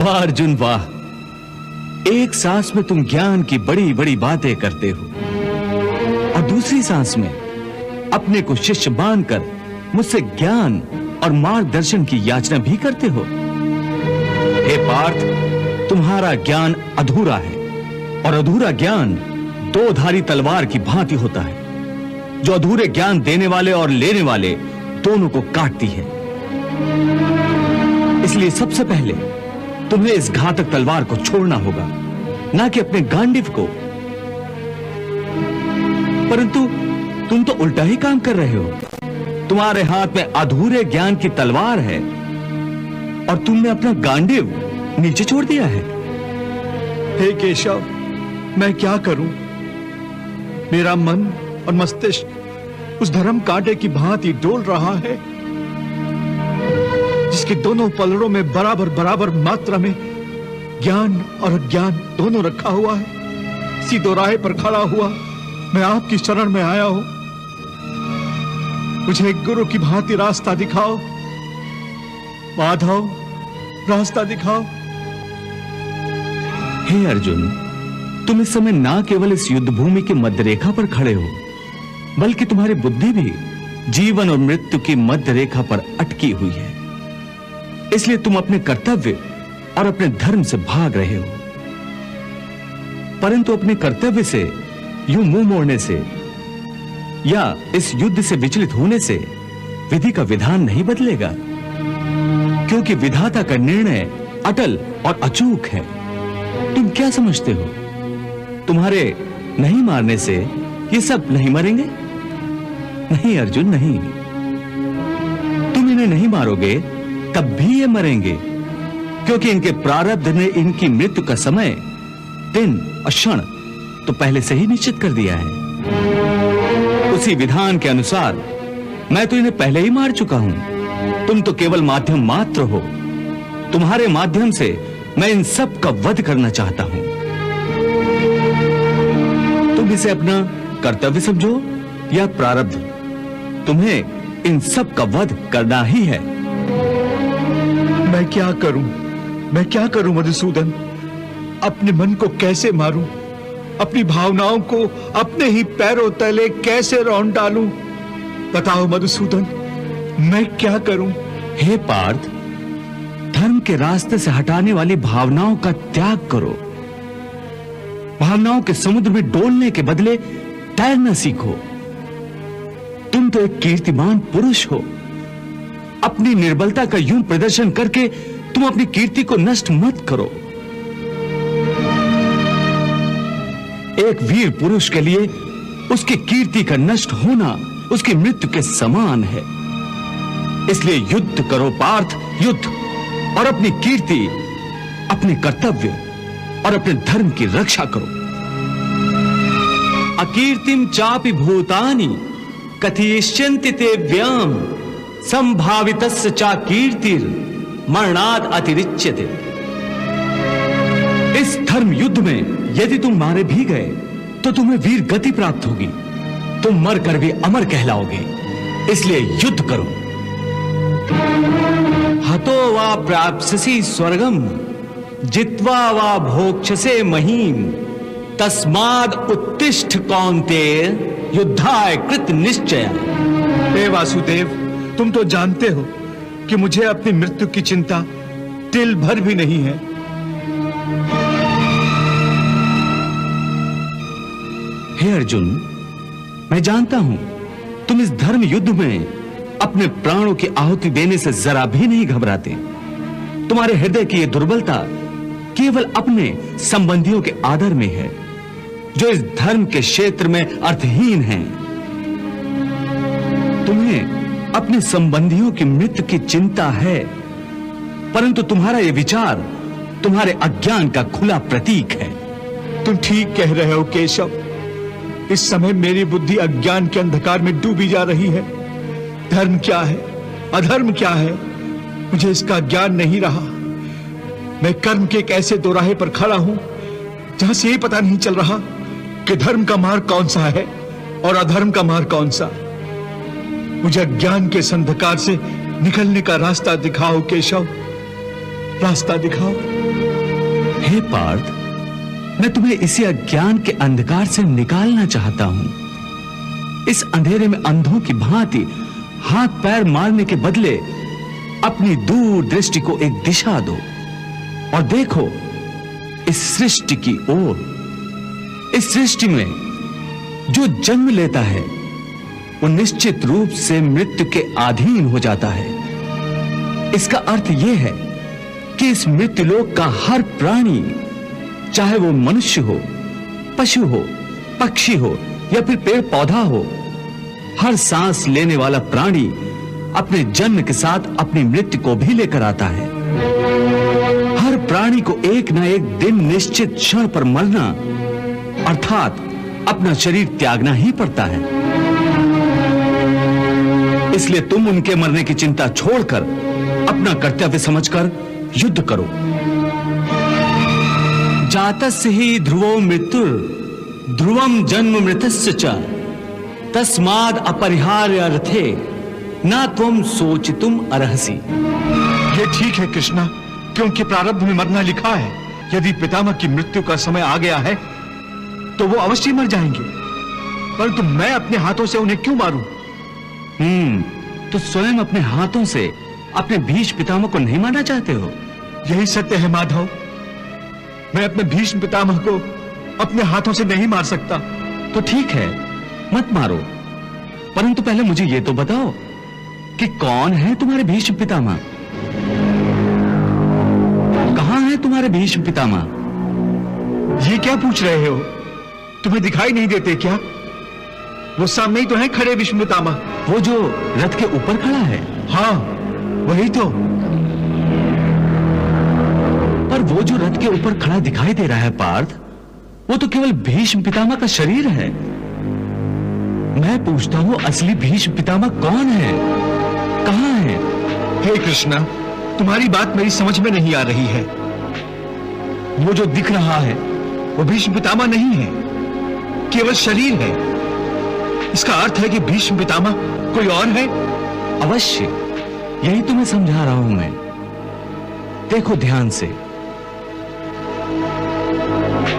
वाह अर्जुन वाह, एक सांस में तुम ज्ञान की बड़ी बड़ी बातें करते हो और दूसरी सांस में अपने को शिष्य मानकर मुझसे ज्ञान और मार्गदर्शन की याचना भी करते हो। हे पार्थ, तुम्हारा ज्ञान अधूरा है और अधूरा ज्ञान दो धारी तलवार की भांति होता है, जो अधूरे ज्ञान देने वाले और लेने वाले दोनों को काटती है। इसलिए सबसे पहले तुम्हें इस घातक तलवार को छोड़ना होगा, ना कि अपने गांडीव को। परंतु तुम तो उल्टा ही काम कर रहे हो। तुम्हारे हाथ में अधूरे ज्ञान की तलवार है और तुमने अपना गांडीव नीचे छोड़ दिया है। हे केशव, मैं क्या करूं? मेरा मन और मस्तिष्क उस धर्म कांटे की भांति डोल रहा है, जिसके दोनों पलड़ों में बराबर बराबर मात्रा में ज्ञान और अज्ञान दोनों रखा हुआ है। इसी दोराहे पर खड़ा हुआ मैं आपकी शरण में आया हूं। मुझे एक गुरु की भांति रास्ता दिखाओ माधव, रास्ता दिखाओ। हे अर्जुन, तुम इस समय ना केवल इस युद्ध भूमि की मध्य रेखा पर खड़े हो, बल्कि तुम्हारी बुद्धि भी जीवन और मृत्यु की मध्य रेखा पर अटकी हुई है। इसलिए तुम अपने कर्तव्य और अपने धर्म से भाग रहे हो। परंतु अपने कर्तव्य से यूं मुंह मोड़ने से या इस युद्ध से विचलित होने से विधि का विधान नहीं बदलेगा, क्योंकि विधाता का निर्णय अटल और अचूक है। तुम क्या समझते हो, तुम्हारे नहीं मारने से ये सब नहीं मरेंगे? नहीं अर्जुन, नहीं। तुम इन्हें नहीं मारोगे तब भी ये मरेंगे, क्योंकि इनके प्रारब्ध ने इनकी मृत्यु का समय, दिन और क्षण तो पहले से ही निश्चित कर दिया है। उसी विधान के अनुसार मैं तो इन्हें पहले ही मार चुका हूं। तुम तो केवल माध्यम मात्र हो। तुम्हारे माध्यम से मैं इन सब का वध करना चाहता हूं। तुम इसे अपना कर्तव्य समझो या प्रारब्ध, तुम्हें इन सब का वध करना ही है। मैं क्या करूं मधुसूदन? अपने मन को कैसे मारूं? अपनी भावनाओं को अपने ही पैरों तले कैसे रौंद डालूं? बताओ मधुसूदन, मैं क्या करूं? हे पार्थ, धर्म के रास्ते से हटाने वाली भावनाओं का त्याग करो। भावनाओं के समुद्र में डोलने के बदले तैरना सीखो। तुम तो एक कीर्तिमान पुरुष हो। अपनी निर्बलता का यूं प्रदर्शन करके तुम अपनी कीर्ति को नष्ट मत करो। एक वीर पुरुष के लिए उसकी कीर्ति का नष्ट होना उसकी मृत्यु के समान है। इसलिए युद्ध करो पार्थ, युद्ध, और अपनी कीर्ति, अपने कर्तव्य और अपने धर्म की रक्षा करो। अकीर्तिम चापि भूतानि कथयिष्यन्ति ते व्याम संभावितस्य चा कीर्तिर मरणाद अतिरिच्यते। इस धर्म युद्ध में यदि तुम मारे भी गए तो तुम्हें वीर गति प्राप्त होगी। तुम मरकर भी अमर कहलाओगे। इसलिए युद्ध करो। हतो वा प्राप्स्यसि स्वर्गम जित्वा वा भोक्ष्यसे महीम तस्माद् उत्तिष्ठ कौन्तेय युद्धाय कृत निश्चय। हे वासुदेव, तुम तो जानते हो कि मुझे अपनी मृत्यु की चिंता तिल भर भी नहीं है। हे अर्जुन, मैं जानता हूं तुम इस धर्म युद्ध में अपने प्राणों की आहुति देने से जरा भी नहीं घबराते। तुम्हारे हृदय की यह दुर्बलता केवल अपने संबंधियों के आदर में है, जो इस धर्म के क्षेत्र में अर्थहीन हैं। तुम्हें अपने संबंधियों की मृत्यु की चिंता है, परंतु तुम्हारा यह विचार तुम्हारे अज्ञान का खुला प्रतीक है। तुम ठीक कह रहे हो केशव। इस समय मेरी बुद्धि अज्ञान के अंधकार में डूबी जा रही है। धर्म क्या है, अधर्म क्या है, मुझे इसका ज्ञान नहीं रहा। मैं कर्म के एक ऐसे दोराहे पर खड़ा हूं जहां से ये पता नहीं चल रहा कि धर्म का मार्ग कौन सा है और अधर्म का मार्ग कौन सा। मुझे अज्ञान के अंधकार से निकलने का रास्ता दिखाओ केशव, रास्ता दिखाओ। हे पार्थ, मैं तुम्हें इसी अज्ञान के अंधकार से निकालना चाहता हूं। इस अंधेरे में अंधों की भांति हाथ पैर मारने के बदले अपनी दूर दृष्टि को एक दिशा दो और देखो इस सृष्टि की ओर। इस सृष्टि में जो जन्म लेता है वो निश्चित रूप से मृत्यु के अधीन हो जाता है। इसका अर्थ यह है कि इस मृत्युलोक का हर प्राणी, चाहे वो मनुष्य हो, पशु हो, पक्षी हो या फिर पेड़ पौधा हो, हर सांस लेने वाला प्राणी अपने जन्म के साथ अपनी मृत्यु को भी लेकर आता है। हर प्राणी को एक ना एक दिन निश्चित क्षण पर मरना अर्थात अपना शरीर त्यागना ही पड़ता है। इसलिए तुम उनके मरने की चिंता छोड़कर अपना कर्तव्य समझकर युद्ध करो। जातस्य ही ध्रुवो मृत्युर ध्रुवम जन्म मृतस्य च तस्माद् अपरिहार्य अर्थे न त्वं सोचितुम अर्हसि। ये ठीक है कृष्णा, क्योंकि प्रारब्ध में मरना लिखा है। यदि पितामह की मृत्यु का समय आ गया है तो वो अवश्य मर जाएंगे, परंतु मैं अपने हाथों से उन्हें क्यों मारूं? तो स्वयं अपने हाथों से अपने भीष्म पितामह को नहीं मारना चाहते हो? यही सत्य है माधव। मैं अपने भीष्म पितामह को अपने हाथों से नहीं मार सकता। तो ठीक है, मत मारो, परंतु पहले मुझे यह तो बताओ कि कौन है तुम्हारे भीष्म पितामह? कहां है तुम्हारे भीष्म पितामह? ये क्या पूछ रहे हो? तुम्हें दिखाई नहीं देते क्या? वो सामने ही तो है खड़े भीष्म पितामह। वो जो रथ के ऊपर खड़ा है? हाँ, वही तो। पर वो जो रथ के ऊपर खड़ा दिखाई दे रहा है पार्थ, वो तो केवल भीष्म पितामह का शरीर है। मैं पूछता हूं असली भीष्म पितामह कौन है, कहां है? हे कृष्णा, तुम्हारी बात मेरी समझ में नहीं आ रही है। वो जो दिख रहा है वो भीष्म पितामह नहीं है, केवल शरीर है। इसका अर्थ है कि भीष्म पितामह कोई और है। अवश्य, यही तुम्हें समझा रहा हूं मैं। देखो ध्यान से,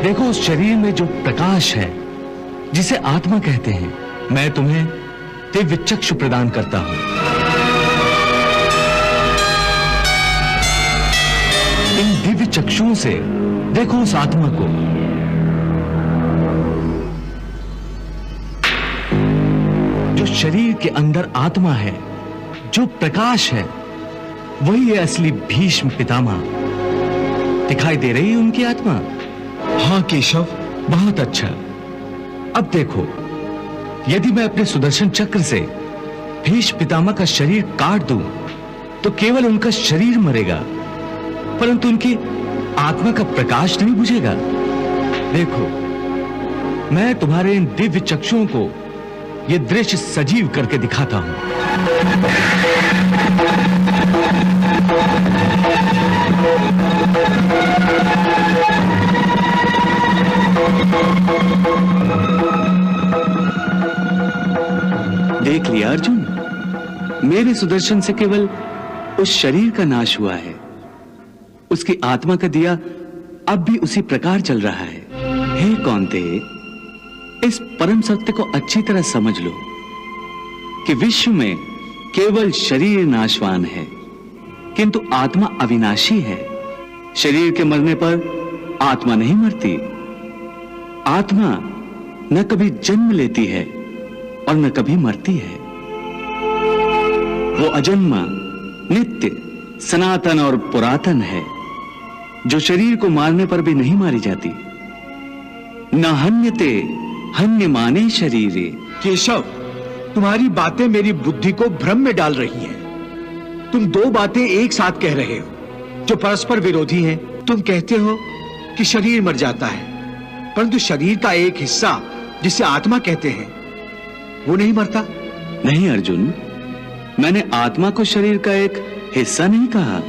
देखो उस शरीर में जो प्रकाश है जिसे आत्मा कहते हैं, मैं तुम्हें दिव्य चक्षु प्रदान करता हूं। इन दिव्य चक्षुओं से देखो उस आत्मा को। जो शरीर के अंदर आत्मा है, जो प्रकाश है, वही है असली भीष्म पितामह। दिखाई दे रही है उनकी आत्मा? हाँ केशव, बहुत अच्छा। अब देखो, यदि मैं अपने सुदर्शन चक्र से भीष्म पितामह का शरीर काट दूं तो केवल उनका शरीर मरेगा, परंतु उनकी आत्मा का प्रकाश नहीं बुझेगा। देखो, मैं तुम्हारे इन दिव्य चक्षुओं को यह दृश्य सजीव करके दिखाता हूं। देख लिया अर्जुन, मेरे सुदर्शन से केवल उस शरीर का नाश हुआ है, उसकी आत्मा का दिया अब भी उसी प्रकार जल रहा है। हे कौन्ते, इस परम सत्य को अच्छी तरह समझ लो कि विश्व में केवल शरीर नाशवान है, किंतु आत्मा अविनाशी है। शरीर के मरने पर आत्मा नहीं मरती। आत्मा न कभी जन्म लेती है और न कभी मरती है। वो अजन्मा, नित्य, सनातन और पुरातन है, जो शरीर को मारने पर भी नहीं मारी जाती। न हन्यते हन्यमाने शरीरे। केशव, तुम्हारी बातें मेरी बुद्धि को भ्रम में डाल रही हैं। तुम दो बातें एक साथ कह रहे हो जो परस्पर विरोधी हैं। तुम कहते हो कि शरीर मर जाता है, परंतु शरीर का एक हिस्सा जिसे आत्मा कहते हैं वो नहीं मरता। नहीं अर्जुन, मैंने आत्मा को शरीर का एक हिस्सा नहीं कहा।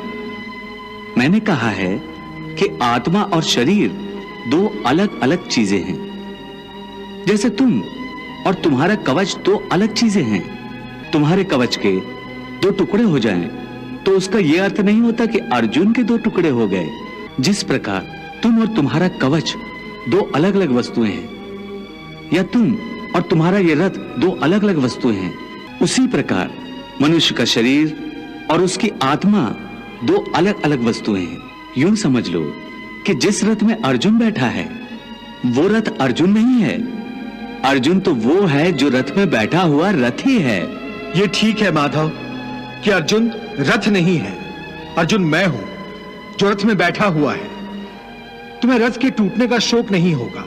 मैंने कहा है कि आत्मा और शरीर दो अलग अलग चीजें हैं। जैसे तुम और तुम्हारा कवच दो अलग चीजें हैं। तुम्हारे कवच के दो टुकड़े हो जाएं तो उसका यह अर्थ नहीं होता कि अर्जुन के दो टुकड़े हो गए। जिस प्रकार तुम और तुम्हारा कवच दो अलग अलग वस्तुएं हैं, या तुम और तुम्हारा यह रथ दो अलग अलग वस्तुएं हैं, उसी प्रकार मनुष्य का शरीर और उसकी आत्मा दो अलग अलग वस्तुएं हैं। यूं समझ लो कि जिस रथ में अर्जुन बैठा है वो रथ अर्जुन नहीं है, अर्जुन तो वो है जो रथ में बैठा हुआ रथी है। ये ठीक है माधव कि अर्जुन रथ नहीं है, अर्जुन मैं हूं जो रथ में बैठा हुआ है। तुम्हें रथ के टूटने का शोक नहीं होगा,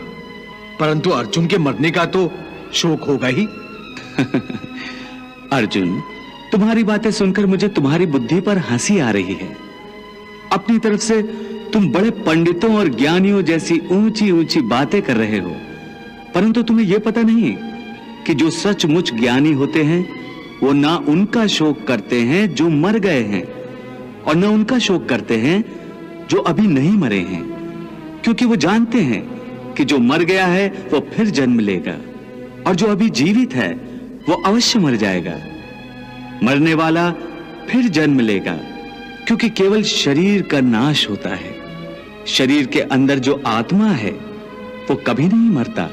परंतु अर्जुन के मरने का तो शोक होगा ही। अर्जुन, तुम्हारी बातें सुनकर मुझे तुम्हारी बुद्धि पर हंसी आ रही है। अपनी तरफ से तुम बड़े पंडितों और ज्ञानियों जैसी ऊंची ऊंची बातें कर रहे हो, परंतु तुम्हें यह पता नहीं कि जो सचमुच ज्ञानी होते हैं वो ना उनका शोक करते हैं जो मर गए हैं, और ना उनका शोक करते हैं जो अभी नहीं मरे हैं, क्योंकि वो जानते हैं कि जो मर गया है वो फिर जन्म लेगा, और जो अभी जीवित है वो अवश्य मर जाएगा। मरने वाला फिर जन्म लेगा, क्योंकि केवल शरीर का नाश होता है। शरीर के अंदर जो आत्मा है वो कभी नहीं मरता।